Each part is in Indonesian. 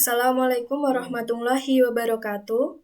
Assalamualaikum warahmatullahi wabarakatuh.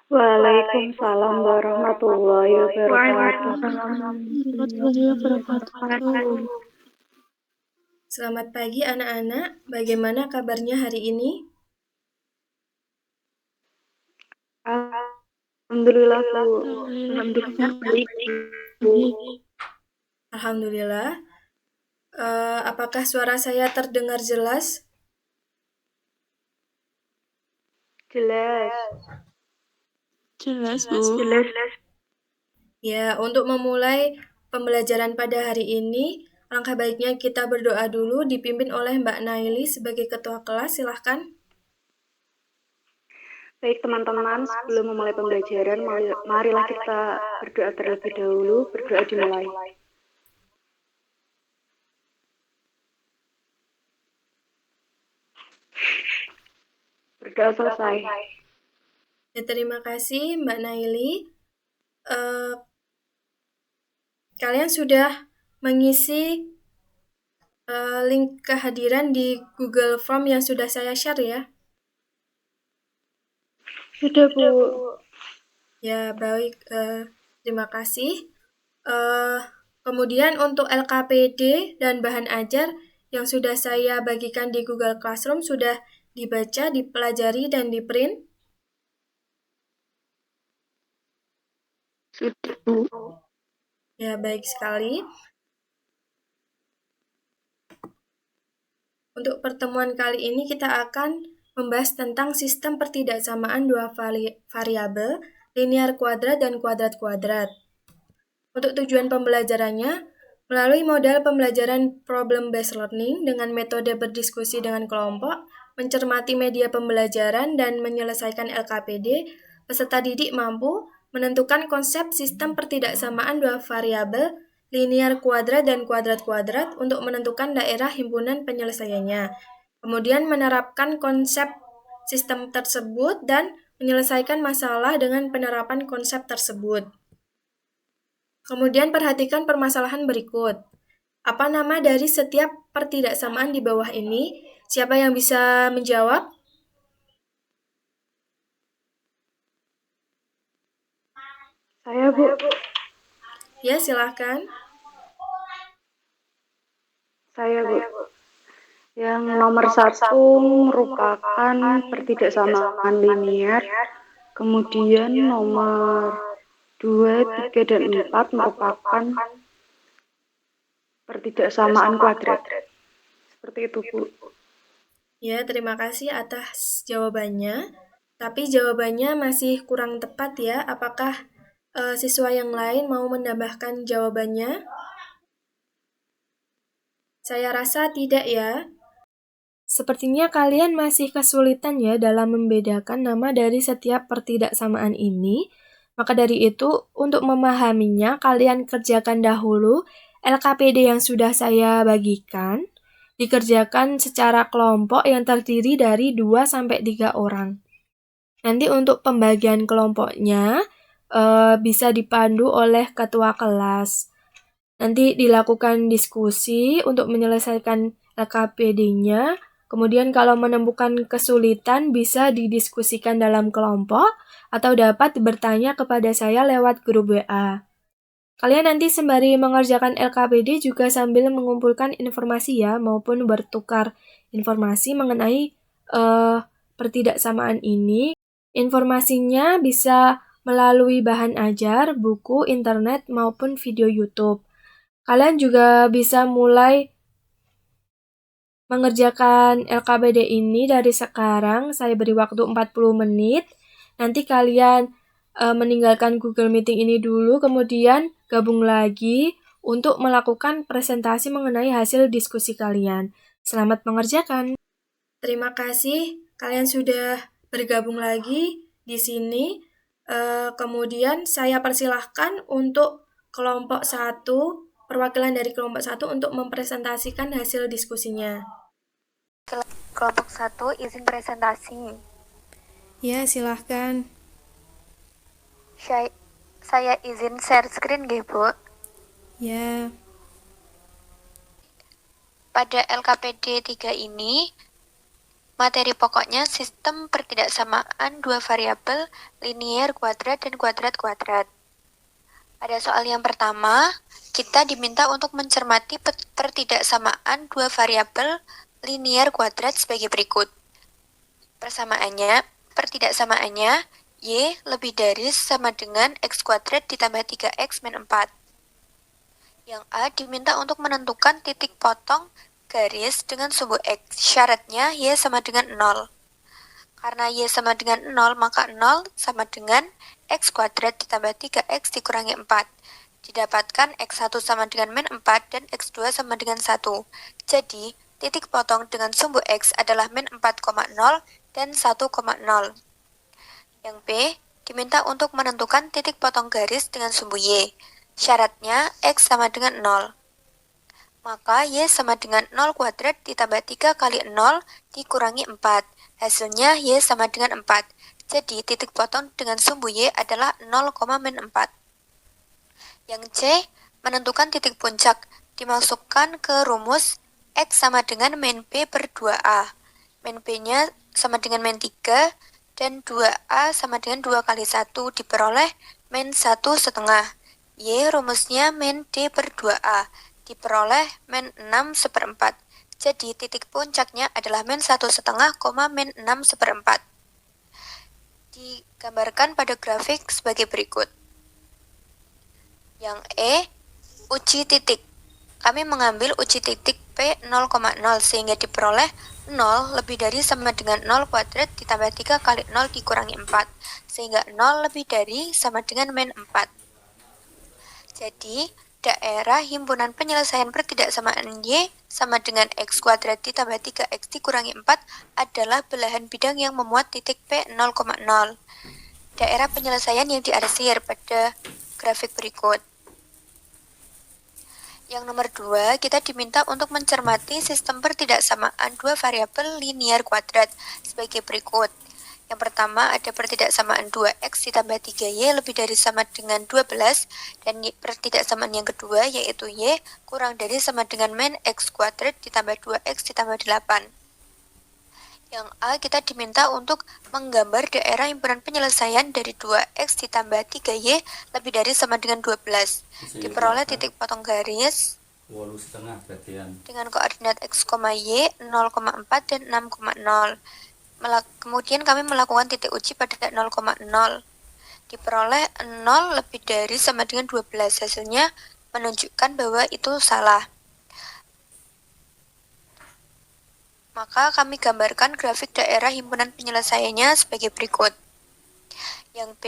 Waalaikumsalam warahmatullahi wabarakatuh. Warahmatullahi wabarakatuh. Selamat pagi anak-anak, bagaimana kabarnya hari ini? Alhamdulillah, Bu. Alhamdulillah baik. Alhamdulillah. Apakah suara saya terdengar jelas? Jelas. Jelas, Bu. Ya, untuk memulai pembelajaran pada hari ini, langkah baiknya kita berdoa dulu dipimpin oleh Mbak Naili sebagai ketua kelas, silahkan. Baik teman-teman, sebelum memulai pembelajaran, marilah kita berdoa terlebih dahulu. Berdoa dimulai. Berdoa selesai. Ya, terima kasih Mbak Naili. Kalian sudah mengisi link kehadiran di Google Form yang sudah saya share ya? Sudah, Bu. Ya, baik. Terima kasih. Kemudian untuk LKPD dan bahan ajar yang sudah saya bagikan di Google Classroom sudah dibaca, dipelajari, dan di-print? Sudah, Bu. Ya, baik sekali. Untuk pertemuan kali ini kita akan membahas tentang sistem pertidaksamaan dua variabel, linear kuadrat dan kuadrat-kuadrat. Untuk tujuan pembelajarannya, melalui modal pembelajaran problem-based learning dengan metode berdiskusi dengan kelompok, mencermati media pembelajaran, dan menyelesaikan LKPD, peserta didik mampu menentukan konsep sistem pertidaksamaan dua variabel, linear kuadrat dan kuadrat-kuadrat untuk menentukan daerah himpunan penyelesaiannya. Kemudian menerapkan konsep sistem tersebut dan menyelesaikan masalah dengan penerapan konsep tersebut. Kemudian perhatikan permasalahan berikut. Apa nama dari setiap pertidaksamaan di bawah ini? Siapa yang bisa menjawab? Saya, Bu. Ya, silahkan. Saya, Bu. Yang nomor 1 merupakan pertidaksamaan linear. Kemudian nomor 2, 3, dan 4 merupakan pertidaksamaan kuadrat. Seperti itu, Bu. Ya, terima kasih atas jawabannya. Tapi jawabannya masih kurang tepat ya. Apakah siswa yang lain mau menambahkan jawabannya? Saya rasa tidak ya. Sepertinya kalian masih kesulitan ya dalam membedakan nama dari setiap pertidaksamaan ini. Maka dari itu, untuk memahaminya, kalian kerjakan dahulu LKPD yang sudah saya bagikan. Dikerjakan secara kelompok yang terdiri dari 2-3 orang. Nanti untuk pembagian kelompoknya bisa dipandu oleh ketua kelas. Nanti dilakukan diskusi untuk menyelesaikan LKPD-nya. Kemudian kalau menemukan kesulitan bisa didiskusikan dalam kelompok atau dapat bertanya kepada saya lewat grup WA. Kalian nanti sembari mengerjakan LKPD juga sambil mengumpulkan informasi ya, maupun bertukar informasi mengenai pertidaksamaan ini. Informasinya bisa melalui bahan ajar, buku, internet, maupun video YouTube. Kalian juga bisa mulai mengerjakan LKPD ini dari sekarang. Saya beri waktu 40 menit. Nanti kalian meninggalkan Google Meeting ini dulu, kemudian gabung lagi untuk melakukan presentasi mengenai hasil diskusi kalian. Selamat mengerjakan. Terima kasih, kalian sudah bergabung lagi di sini. Kemudian saya persilahkan untuk kelompok 1, perwakilan dari kelompok 1 untuk mempresentasikan hasil diskusinya. Kelompok 1 izin presentasi. Ya, silahkan. Saya izin share screen nggih, Bu. Ya. Pada LKPD 3 ini Materi pokoknya sistem pertidaksamaan dua variabel linear kuadrat dan kuadrat-kuadrat. Pada soal yang pertama, kita diminta untuk mencermati pertidaksamaan dua variabel linear kuadrat sebagai berikut. Pertidaksamaannya, Y lebih dari sama dengan X kuadrat ditambah 3X min 4. Yang A diminta untuk menentukan titik potong garis dengan sumbu X. Syaratnya Y sama dengan 0. Karena Y sama dengan 0, maka 0 sama dengan X kuadrat ditambah 3X dikurangi 4. Didapatkan X1 sama dengan min 4 dan X2 sama dengan 1. Jadi, titik potong dengan sumbu X adalah min 4,0 dan 1,0. Yang B diminta untuk menentukan titik potong garis dengan sumbu Y. Syaratnya X sama dengan 0. Maka Y sama dengan 0 kuadrat ditambah 3 kali 0 dikurangi 4. Hasilnya Y sama dengan 4. Jadi titik potong dengan sumbu Y adalah 0, min 4. Yang C, menentukan titik puncak. Dimasukkan ke rumus X sama dengan min B per 2A. Min B-nya sama dengan min 3 dan 2A sama dengan 2 kali 1 diperoleh min 1 setengah. Y rumusnya min D per 2A diperoleh min 6 seperempat. Jadi titik puncaknya adalah min 1 setengah, min 6 seperempat. Digambarkan pada grafik sebagai berikut. Yang E, uji titik. Kami mengambil uji titik P 0,0 sehingga diperoleh 0 lebih dari sama dengan 0 kuadrat ditambah 3 kali 0 dikurangi 4. Sehingga 0 lebih dari sama dengan min 4. Jadi, daerah himpunan penyelesaian pertidaksamaan Y sama dengan X kuadrat ditambah 3X dikurangi 4 adalah belahan bidang yang memuat titik P 0,0. Daerah penyelesaian yang diarsir pada grafik berikut. Yang nomor 2, kita diminta untuk mencermati sistem pertidaksamaan dua variabel linear kuadrat sebagai berikut. Yang pertama ada pertidaksamaan 2X ditambah 3Y lebih dari sama dengan 12, dan pertidaksamaan yang kedua yaitu Y kurang dari sama dengan min X kuadrat ditambah 2X ditambah 8. Yang A, kita diminta untuk menggambar daerah himpunan penyelesaian dari 2X ditambah 3Y lebih dari sama dengan 12. Diperoleh titik potong garis dengan koordinat X, Y 0,4 dan 6,0. Kemudian kami melakukan titik uji pada 0,0. Diperoleh 0 lebih dari sama dengan 12. Hasilnya menunjukkan bahwa itu salah. Maka kami gambarkan grafik daerah himpunan penyelesaiannya sebagai berikut. Yang B,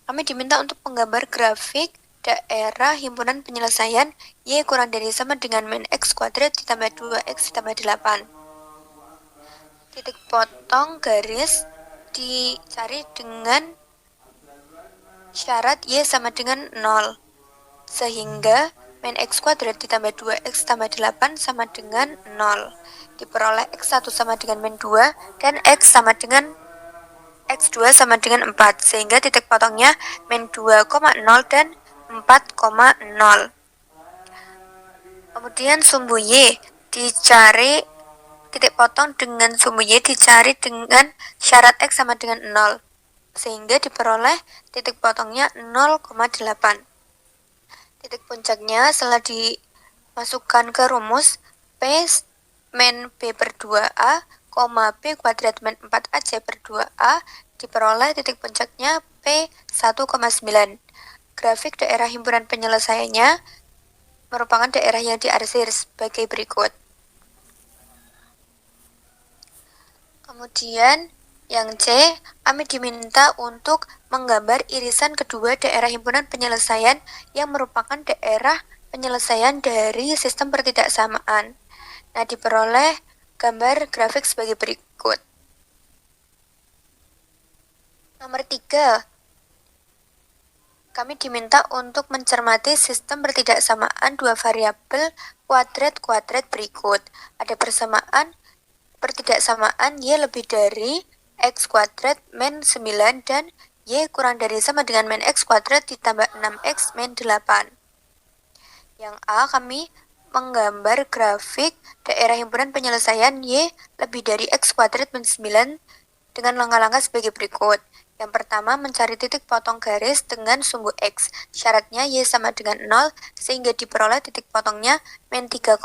kami diminta untuk menggambar grafik daerah himpunan penyelesaian Y kurang dari sama dengan min X kuadrat ditambah 2X ditambah 8. Titik potong garis dicari dengan syarat Y sama dengan 0. Sehingga min X kuadrat ditambah 2X tambah 8 sama dengan 0. Diperoleh X1 sama dengan min 2 dan X2 sama dengan 4. Sehingga titik potongnya min 2,0 dan 4,0. Kemudian sumbu Y dicari, titik potong dengan sumbu Y dicari dengan syarat X sama dengan 0. Sehingga diperoleh titik potongnya 0,8. Titik puncaknya setelah dimasukkan ke rumus P min B per 2A, B kuadrat min 4AC per 2A, diperoleh titik puncaknya P 1,9. Grafik daerah himpunan penyelesaiannya merupakan daerah yang diarsir sebagai berikut. Kemudian yang C, kami diminta untuk menggambar irisan kedua daerah himpunan penyelesaian yang merupakan daerah penyelesaian dari sistem pertidaksamaan. Nah, diperoleh gambar grafik sebagai berikut. Nomor 3, kami diminta untuk mencermati sistem pertidaksamaan dua variabel kuadrat-kuadrat berikut. Ada pertidaksamaan Y lebih dari X kuadrat min 9 dan Y kurang dari sama dengan min X kuadrat ditambah 6X min 8. Yang A, kami menggambar grafik daerah himpunan penyelesaian Y lebih dari X kuadrat min 9 dengan langkah-langkah sebagai berikut. Yang pertama, mencari titik potong garis dengan sumbu X. Syaratnya Y sama dengan 0, sehingga diperoleh titik potongnya min 3,0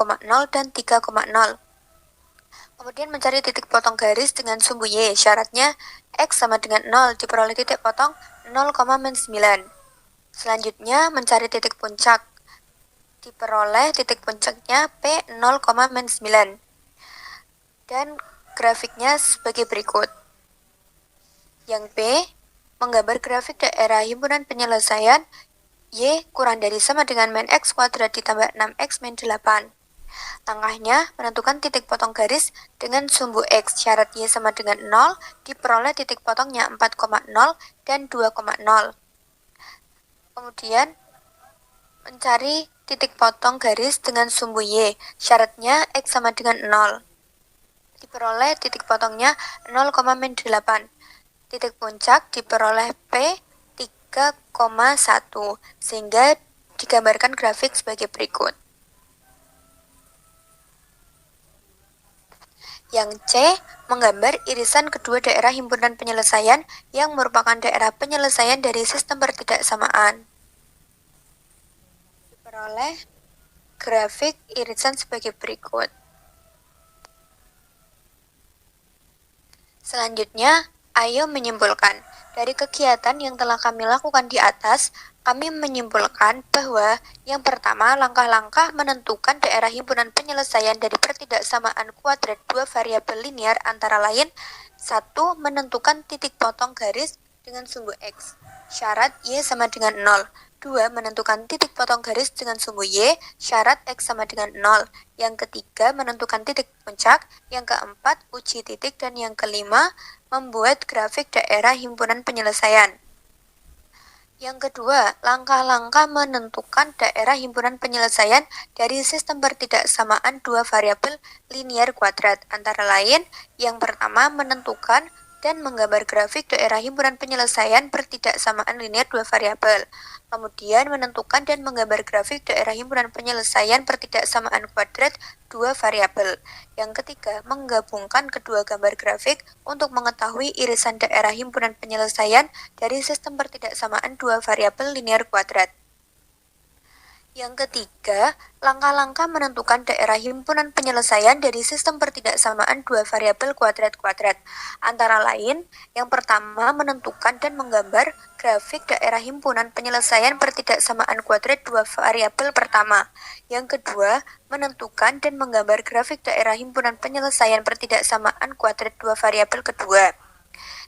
dan 3,0. Kemudian mencari titik potong garis dengan sumbu Y. Syaratnya X sama dengan 0, diperoleh titik potong 0,9. Selanjutnya, mencari titik puncak. Diperoleh titik puncaknya P 0,9. Dan grafiknya sebagai berikut. Yang B, menggambar grafik daerah himpunan penyelesaian Y kurang dari sama dengan min X kuadrat ditambah 6X min 8. Langkahnya, menentukan titik potong garis dengan sumbu X. Syarat Y sama dengan 0, diperoleh titik potongnya 4,0 dan 2,0. Kemudian, mencari titik potong garis dengan sumbu Y. Syaratnya X sama dengan 0. Diperoleh titik potongnya 0,8. Titik puncak diperoleh P 3,1, sehingga digambarkan grafik sebagai berikut. Yang C, menggambar irisan kedua daerah himpunan penyelesaian yang merupakan daerah penyelesaian dari sistem pertidaksamaan. Diperoleh grafik irisan sebagai berikut. Selanjutnya, ayo menyimpulkan. Dari kegiatan yang telah kami lakukan di atas, kami menyimpulkan bahwa yang pertama, langkah-langkah menentukan daerah himpunan penyelesaian dari pertidaksamaan kuadrat dua variabel linear antara lain: 1. Menentukan titik potong garis dengan sumbu X. Syarat Y sama dengan 0. 2. Menentukan titik potong garis dengan sumbu Y. Syarat X sama dengan 0. Yang ketiga, menentukan titik puncak. Yang keempat, uji titik. Dan yang kelima, membuat grafik daerah himpunan penyelesaian. Yang kedua, langkah-langkah menentukan daerah himpunan penyelesaian dari sistem pertidaksamaan dua variabel linear kuadrat. Antara lain, yang pertama, menentukan dan menggambar grafik daerah himpunan penyelesaian pertidaksamaan linear dua variabel. Kemudian menentukan dan menggambar grafik daerah himpunan penyelesaian pertidaksamaan kuadrat dua variabel. Yang ketiga, menggabungkan kedua gambar grafik untuk mengetahui irisan daerah himpunan penyelesaian dari sistem pertidaksamaan dua variabel linear kuadrat. Yang ketiga, langkah-langkah menentukan daerah himpunan penyelesaian dari sistem pertidaksamaan dua variabel kuadrat-kuadrat. Antara lain, yang pertama, menentukan dan menggambar grafik daerah himpunan penyelesaian pertidaksamaan kuadrat dua variabel pertama. Yang kedua, menentukan dan menggambar grafik daerah himpunan penyelesaian pertidaksamaan kuadrat dua variabel kedua.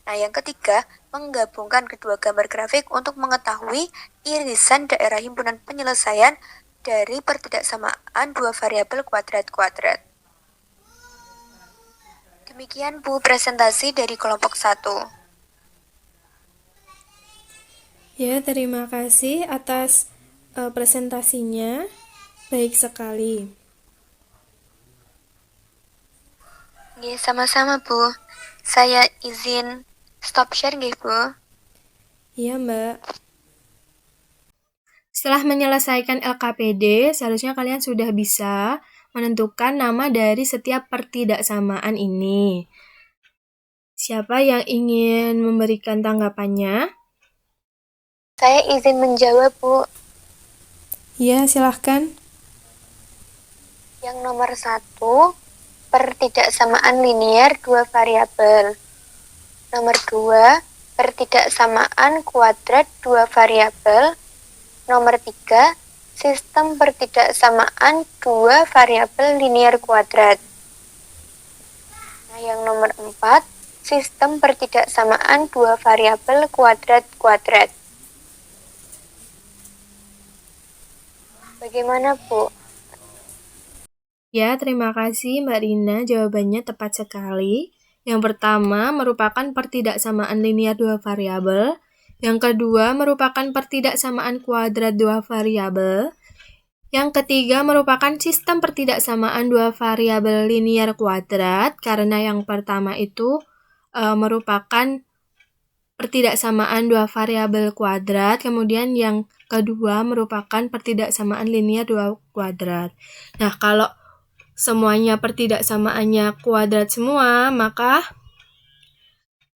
Nah, yang ketiga, menggabungkan kedua gambar grafik untuk mengetahui irisan daerah himpunan penyelesaian dari pertidaksamaan dua variabel kuadrat-kuadrat. Demikian Bu presentasi dari kelompok 1. Ya, terima kasih atas presentasinya. Baik sekali. Ya, sama-sama Bu. Saya izin stop share nggih, Bu. Iya, Mbak. Setelah menyelesaikan LKPD, seharusnya kalian sudah bisa menentukan nama dari setiap pertidaksamaan ini. Siapa yang ingin memberikan tanggapannya? Saya izin menjawab, Bu. Iya, silahkan. Yang nomor 1, pertidaksamaan linear dua variabel. Nomor 2, pertidaksamaan kuadrat dua variabel. Nomor 3, sistem pertidaksamaan dua variabel linear kuadrat. Nah, yang nomor 4, sistem pertidaksamaan dua variabel kuadrat-kuadrat. Bagaimana, Bu? Ya, terima kasih Mbak Rina, jawabannya tepat sekali. Yang pertama merupakan pertidaksamaan linear dua variabel. Yang kedua merupakan pertidaksamaan kuadrat dua variabel. Yang ketiga merupakan sistem pertidaksamaan dua variabel linear kuadrat, karena yang pertama itu merupakan pertidaksamaan dua variabel kuadrat, kemudian yang kedua merupakan pertidaksamaan linear dua kuadrat. Nah, kalau semuanya pertidaksamaannya kuadrat semua, maka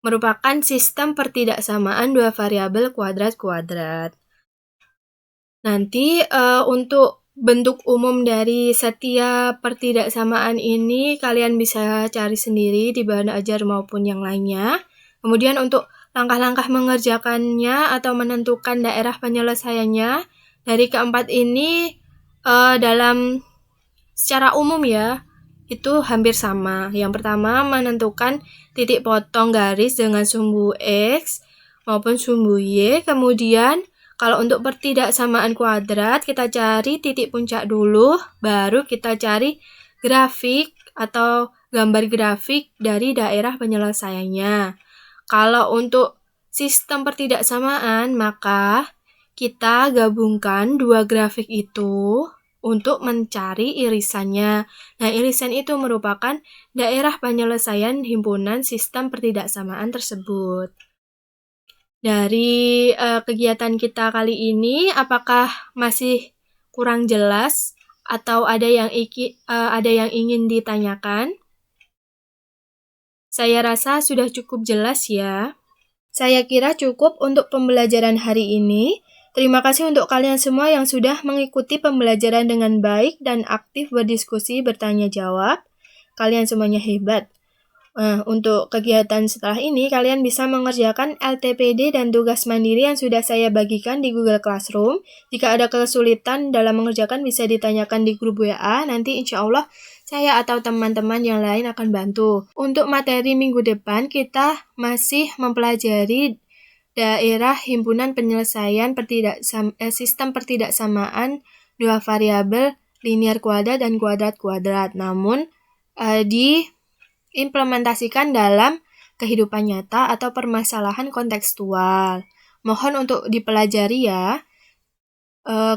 merupakan sistem pertidaksamaan dua variabel kuadrat-kuadrat. Nanti untuk bentuk umum dari setiap pertidaksamaan ini kalian bisa cari sendiri di bahan ajar maupun yang lainnya. Kemudian untuk langkah-langkah mengerjakannya atau menentukan daerah penyelesaiannya dari keempat ini dalam secara umum ya, itu hampir sama. Yang pertama menentukan titik potong garis dengan sumbu X maupun sumbu Y. Kemudian kalau untuk pertidaksamaan kuadrat, kita cari titik puncak dulu, baru kita cari grafik atau gambar grafik dari daerah penyelesaiannya. Kalau untuk sistem pertidaksamaan, maka kita gabungkan dua grafik itu untuk mencari irisannya. Nah, irisan itu merupakan daerah penyelesaian himpunan sistem pertidaksamaan tersebut. Dari kegiatan kita kali ini, apakah masih kurang jelas atau ada yang ingin ditanyakan? Saya rasa sudah cukup jelas ya. Saya kira cukup untuk pembelajaran hari ini. Terima kasih untuk kalian semua yang sudah mengikuti pembelajaran dengan baik dan aktif berdiskusi, bertanya jawab. Kalian semuanya hebat. Untuk kegiatan setelah ini, kalian bisa mengerjakan LTPD dan tugas mandiri yang sudah saya bagikan di Google Classroom. Jika ada kesulitan dalam mengerjakan, bisa ditanyakan di grup WA. Nanti insya Allah saya atau teman-teman yang lain akan bantu. Untuk materi minggu depan, kita masih mempelajari daerah himpunan penyelesaian sistem pertidaksamaan dua variabel linear kuadrat dan kuadrat-kuadrat. Namun, diimplementasikan dalam kehidupan nyata atau permasalahan kontekstual. Mohon untuk dipelajari ya.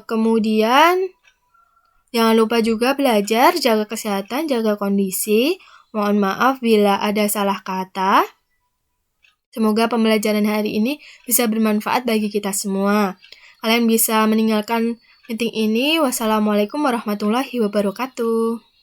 Kemudian, jangan lupa juga belajar, jaga kesehatan, jaga kondisi. Mohon maaf bila ada salah kata. Semoga pembelajaran hari ini bisa bermanfaat bagi kita semua. Kalian bisa meninggalkan meeting ini. Wassalamualaikum warahmatullahi wabarakatuh.